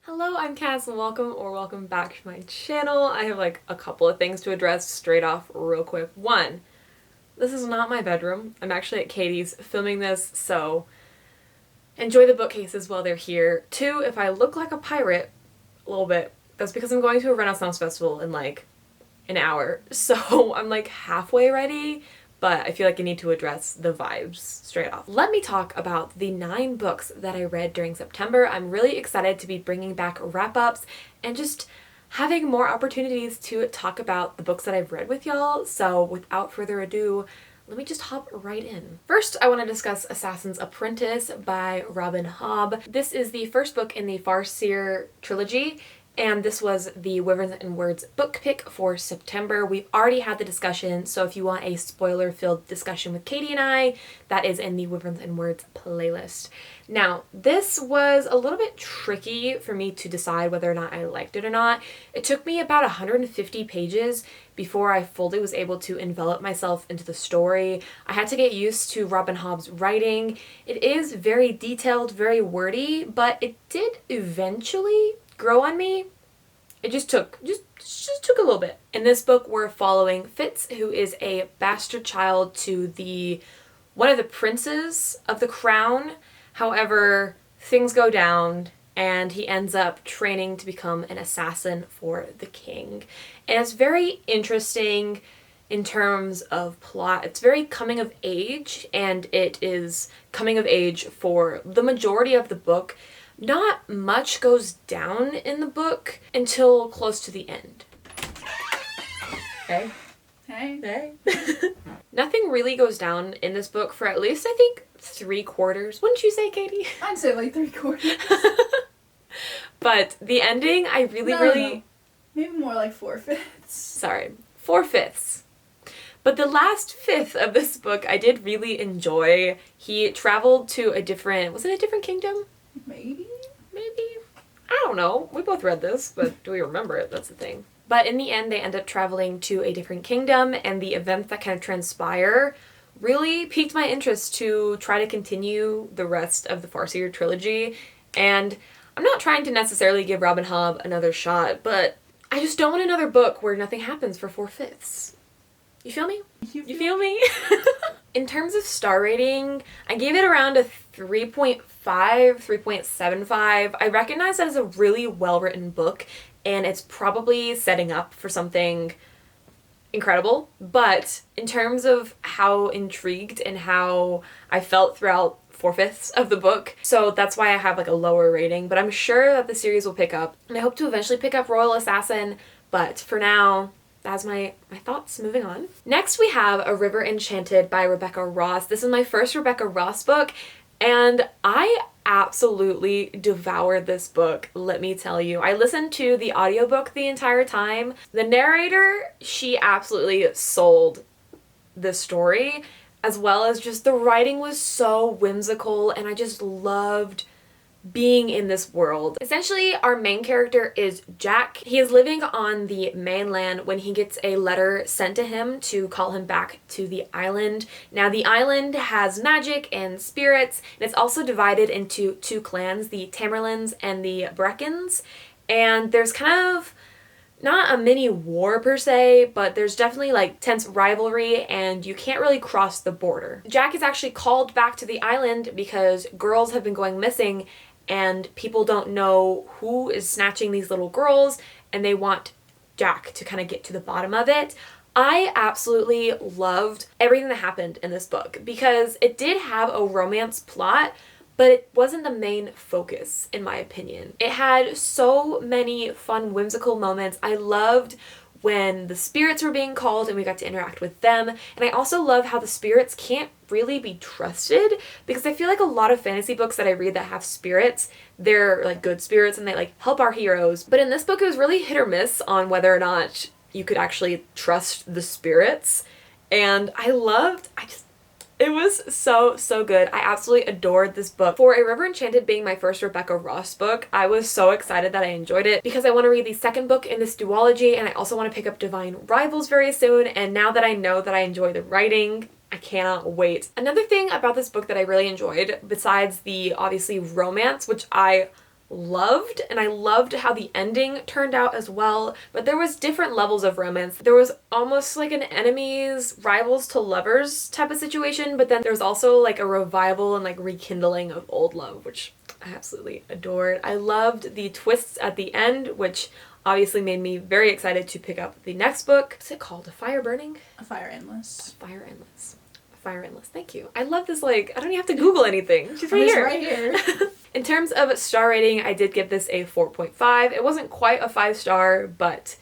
Hello, I'm Cass and welcome back to my channel. I have like a couple of things to address straight off real quick. One, this is not my bedroom. I'm actually at Katie's filming this, so enjoy the bookcases while they're here. Two, if I look like a pirate a little bit, that's because I'm going to a Renaissance festival in like an hour. So I'm like halfway ready, but I feel like I need to address the vibes straight off. Let me talk about the 9 books that I read during September. I'm really excited to be bringing back wrap-ups and just having more opportunities to talk about the books that I've read with y'all. So without further ado, let me just hop right in. First, I want to discuss Assassin's Apprentice by Robin Hobb. This is the first book in the Farseer trilogy, and this was the Wyverns and Words book pick for September. We've already had the discussion, so if you want a spoiler-filled discussion with Katie and I, that is in the Wyverns and Words playlist. Now, this was a little bit tricky for me to decide whether or not I liked it or not. It took me about 150 pages before I fully was able to envelop myself into the story. I had to get used to Robin Hobb's writing. It is very detailed, very wordy, but it did eventually grow on me. It just took a little bit. In this book, we're following Fitz, who is a bastard child to one of the princes of the crown. However, things go down and he ends up training to become an assassin for the king. And it's very interesting in terms of plot. It's very coming of age, and it is coming of age for the majority of the book. Not much goes down in the book until close to the end. Hey. Hey. Nothing really goes down in this book for at least, I think, 3/4. Wouldn't you say, Katie? I'd say like 3/4. But the ending, I really... No. Maybe more like 4/5. Sorry, 4/5. But the last fifth of this book I did really enjoy. He traveled to a different... Was it a different kingdom? Maybe? I don't know. We both read this, but do we remember it? That's the thing. But in the end, they end up traveling to a different kingdom, and the events that kind of transpire really piqued my interest to try to continue the rest of the Farseer trilogy. And I'm not trying to necessarily give Robin Hobb another shot, but I just don't want another book where nothing happens for 4/5. You feel me? You feel me? In terms of star rating, I gave it around a 3.5, 3.75. I recognize that it's a really well-written book, and it's probably setting up for something incredible. But in terms of how intrigued and how I felt throughout 4/5 of the book, so that's why I have like a lower rating. But I'm sure that the series will pick up, and I hope to eventually pick up Royal Assassin. But for now, that's my thoughts. Moving on. Next we have A River Enchanted by Rebecca Ross. This is my first Rebecca Ross book, and I absolutely devoured this book, let me tell you. I listened to the audiobook the entire time. The narrator, she absolutely sold the story, as well as just the writing was so whimsical, and I just loved being in this world. Essentially, our main character is Jack. He is living on the mainland when he gets a letter sent to him to call him back to the island. Now, the island has magic and spirits, and it's also divided into 2 clans, the Tamerlanes and the Breckons. And there's kind of not a mini war per se, but there's definitely like tense rivalry, and you can't really cross the border. Jack is actually called back to the island because girls have been going missing, and people don't know who is snatching these little girls, and they want Jack to kind of get to the bottom of it. I absolutely loved everything that happened in this book because it did have a romance plot, but it wasn't the main focus, in my opinion. It had so many fun, whimsical moments. I loved when the spirits were being called and we got to interact with them. And I also love how the spirits can't really be trusted, because I feel like a lot of fantasy books that I read that have spirits, they're like good spirits and they like help our heroes. But in this book, it was really hit or miss on whether or not you could actually trust the spirits. And it was so good. I absolutely adored this book. For A River Enchanted being my first Rebecca Ross book, I was so excited that I enjoyed it because I want to read the second book in this duology, and I also want to pick up Divine Rivals very soon. And now that I know that I enjoy the writing, I cannot wait. Another thing about this book that I really enjoyed, besides the obviously romance, which I loved, and I loved how the ending turned out as well, but there was different levels of romance. There was almost like an enemies, rivals to lovers type of situation, but then there was also like a revival and like rekindling of old love, which I absolutely adored. I loved the twists at the end, which obviously made me very excited to pick up the next book. What's it called? A Fire Burning? A Fire Endless. A Fire Endless. A Fire Endless. Thank you. I love this, like, I don't even have to Google anything. She's right It's here. right here. In terms of star rating, I did give this a 4.5. It wasn't quite a 5-star, but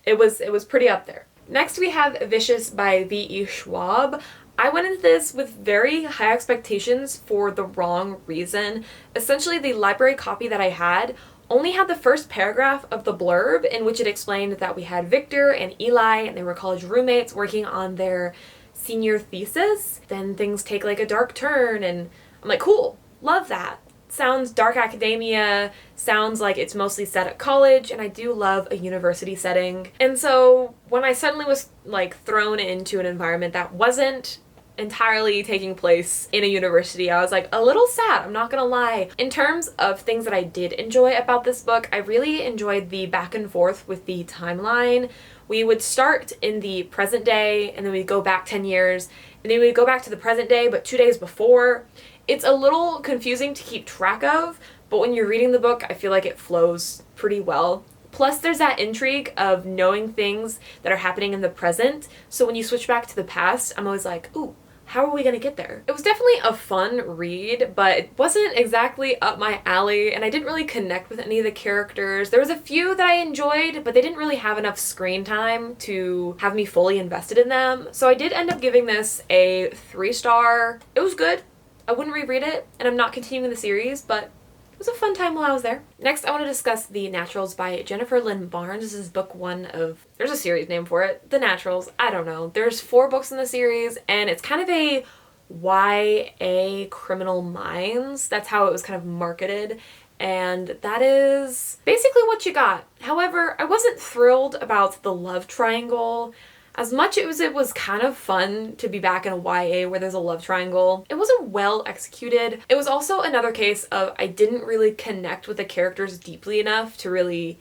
it was pretty up there. Next we have Vicious by V.E. Schwab. I went into this with very high expectations for the wrong reason. Essentially, the library copy that I had only had the first paragraph of the blurb, in which it explained that we had Victor and Eli and they were college roommates working on their senior thesis. Then things take like a dark turn and I'm like, cool, love that. Sounds dark academia, sounds like it's mostly set at college, and I do love a university setting. And so when I suddenly was like thrown into an environment that wasn't entirely taking place in a university, I was like a little sad, I'm not gonna lie. In terms of things that I did enjoy about this book, I really enjoyed the back and forth with the timeline. We would start in the present day and then we'd go back 10 years and then we'd go back to the present day but 2 days before. It's a little confusing to keep track of, but when you're reading the book, I feel like it flows pretty well. Plus, there's that intrigue of knowing things that are happening in the present, so when you switch back to the past, I'm always like, ooh, how are we gonna get there? It was definitely a fun read, but it wasn't exactly up my alley, and I didn't really connect with any of the characters. There was a few that I enjoyed, but they didn't really have enough screen time to have me fully invested in them, so I did end up giving this a 3-star. It was good. I wouldn't reread it, and I'm not continuing the series, but it was a fun time while I was there. Next, I want to discuss The Naturals by Jennifer Lynn Barnes. This is book 1 of, there's a series name for it, The Naturals. I don't know. There's 4 books in the series, and it's kind of a YA Criminal Minds. That's how it was kind of marketed, and that is basically what you got. However, I wasn't thrilled about the love triangle. As much as it was kind of fun to be back in a YA where there's a love triangle, it wasn't well executed. It was also another case of I didn't really connect with the characters deeply enough to really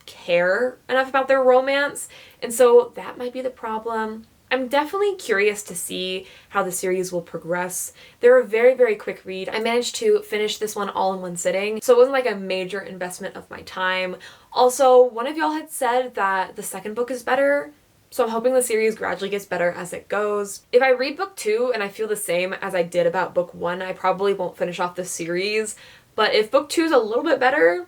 care enough about their romance, and so that might be the problem. I'm definitely curious to see how the series will progress. They're a very, very quick read. I managed to finish this one all in one sitting, so it wasn't like a major investment of my time. Also, one of y'all had said that the second book is better, so I'm hoping the series gradually gets better as it goes. If I read book 2 and I feel the same as I did about book 1, I probably won't finish off the series. But if book 2 is a little bit better,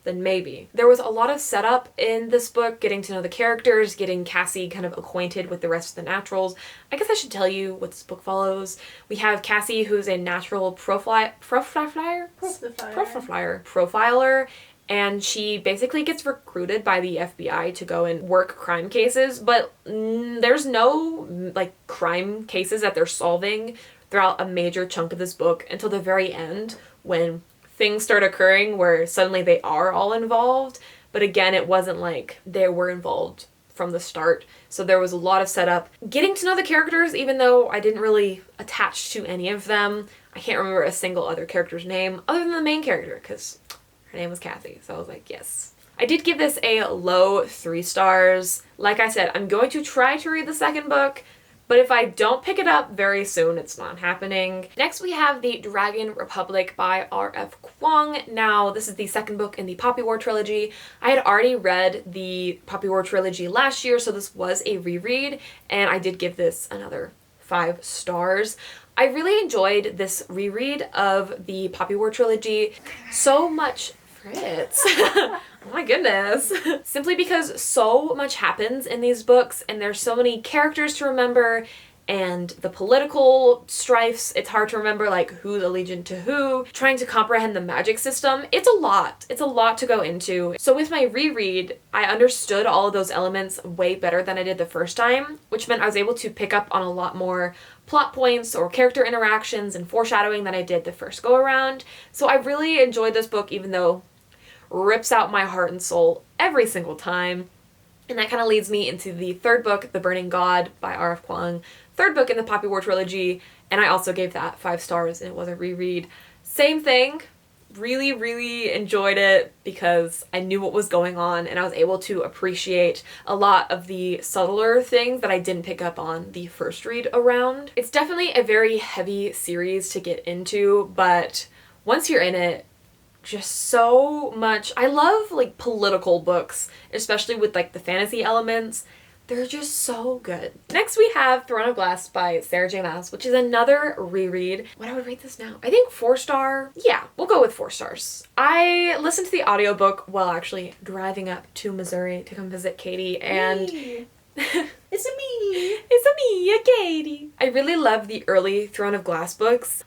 then maybe. There was a lot of setup in this book, getting to know the characters, getting Cassie kind of acquainted with the rest of the naturals. I guess I should tell you what this book follows. We have Cassie, who's a natural profiler, and she basically gets recruited by the FBI to go and work crime cases, but there's no like crime cases that they're solving throughout a major chunk of this book until the very end when things start occurring where suddenly they are all involved. But again, it wasn't like they were involved from the start, so there was a lot of setup. Getting to know the characters, even though I didn't really attach to any of them. I can't remember a single other character's name other than the main character, because her name was Kathy, so I was like, yes. I did give this a low 3 stars. Like I said, I'm going to try to read the second book, but if I don't pick it up very soon, it's not happening. Next, we have The Dragon Republic by R.F. Kuang. Now, this is the second book in the Poppy War trilogy. I had already read the Poppy War trilogy last year, so this was a reread, and I did give this another 5 stars. I really enjoyed this reread of the Poppy War trilogy so much. Fritz. Oh my goodness. Simply because so much happens in these books and there's so many characters to remember and the political strifes, it's hard to remember like who's allegiant to who, trying to comprehend the magic system. It's a lot. It's a lot to go into. So with my reread, I understood all of those elements way better than I did the first time, which meant I was able to pick up on a lot more plot points or character interactions and foreshadowing than I did the first go around. So I really enjoyed this book, even though rips out my heart and soul every single time. And that kind of leads me into the third book, The Burning God by R.F. Kuang. Third book in the Poppy War trilogy, and I also gave that 5 stars, and it was a reread. Same thing. really, really enjoyed it because I knew what was going on and I was able to appreciate a lot of the subtler things that I didn't pick up on the first read around. It's definitely a very heavy series to get into, but once you're in it, just so much. I love like political books, especially with like the fantasy elements. They're just so good. Next we have Throne of Glass by Sarah J Maas, which is another reread. What I would rate this now? I think 4-star. Yeah, we'll go with 4 stars. I listened to the audiobook while actually driving up to Missouri to come visit Katie, and Me. It's a me. it's a me, a Katie. I really love the early Throne of Glass books.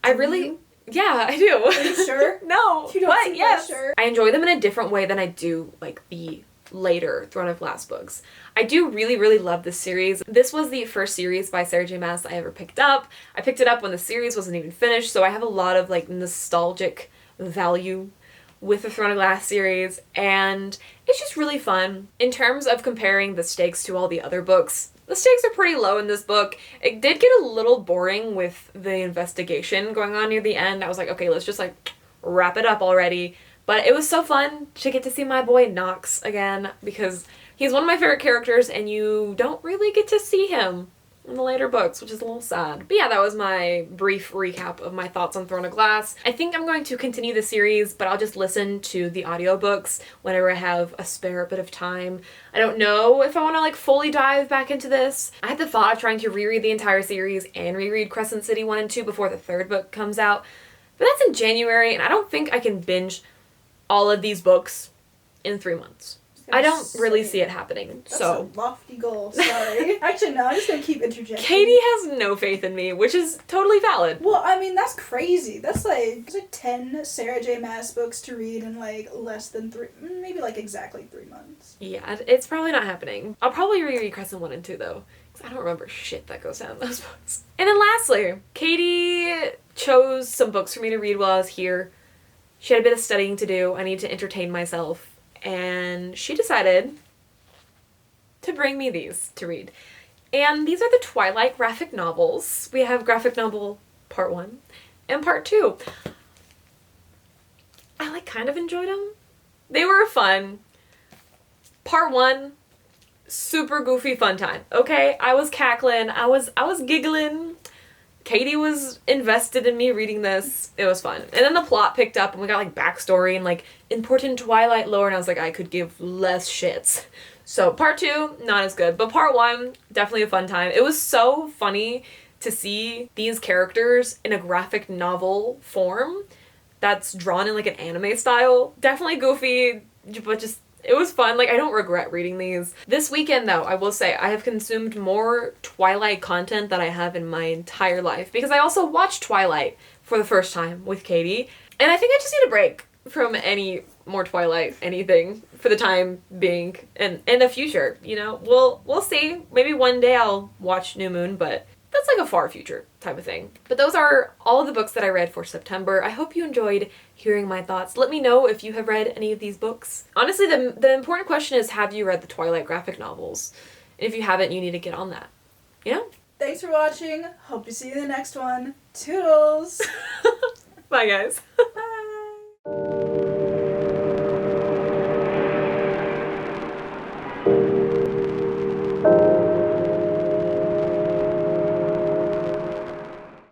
Yeah, I do. Are you sure? No. You don't But seem yes. that sure. I enjoy them in a different way than I do like the later Throne of Glass books. I do really, really love this series. This was the first series by Sarah J Maas I ever picked up. I picked it up when the series wasn't even finished, so I have a lot of like nostalgic value with the Throne of Glass series, and it's just really fun. In terms of comparing the stakes to all the other books, the stakes are pretty low in this book. It did get a little boring with the investigation going on near the end. I was like, okay, let's just like wrap it up already. But it was so fun to get to see my boy Knox again, because he's one of my favorite characters and you don't really get to see him in the later books, which is a little sad. But yeah, that was my brief recap of my thoughts on Throne of Glass. I think I'm going to continue the series, but I'll just listen to the audiobooks whenever I have a spare bit of time. I don't know if I want to like fully dive back into this. I had the thought of trying to reread the entire series and reread Crescent City 1 and 2 before the third book comes out, but that's in January and I don't think I can binge all of these books in 3 months. I don't really see it happening. That's so a lofty goal. Sorry. Actually, no. I'm just gonna keep interjecting. Katie has no faith in me, which is totally valid. Well, I mean, that's crazy. That's like 10 Sarah J Maas books to read in like less than 3, maybe like exactly 3 months. Yeah, it's probably not happening. I'll probably reread Crescent 1 and 2 though, because I don't remember shit that goes down in those books. And then lastly, Katie chose some books for me to read while I was here. She had a bit of studying to do. I need to entertain myself. And she decided to bring me these to read. And these are the Twilight graphic novels. We have graphic novel part 1 and part 2. I like kind of enjoyed them. They were fun. Part 1, super goofy fun time. Okay, I was cackling, I was giggling. Katie was invested in me reading this. It was fun. And then the plot picked up and we got like backstory and like important Twilight lore, and I was like, I could give less shits. So part 2, not as good. But part 1, definitely a fun time. It was so funny to see these characters in a graphic novel form that's drawn in like an anime style. Definitely goofy, but just it was fun. Like, I don't regret reading these. This weekend, though, I will say I have consumed more Twilight content than I have in my entire life, because I also watched Twilight for the first time with Katie, and I think I just need a break from any more Twilight anything for the time being, and in the future, you know? We'll see. Maybe one day I'll watch New Moon, but that's like a far future type of thing. But those are all of the books that I read for September. I hope you enjoyed hearing my thoughts. Let me know if you have read any of these books. Honestly, the important question is, have you read the Twilight graphic novels? And if you haven't, you need to get on that. You know? Thanks for watching. Hope to see you in the next one. Toodles! Bye, guys. Bye.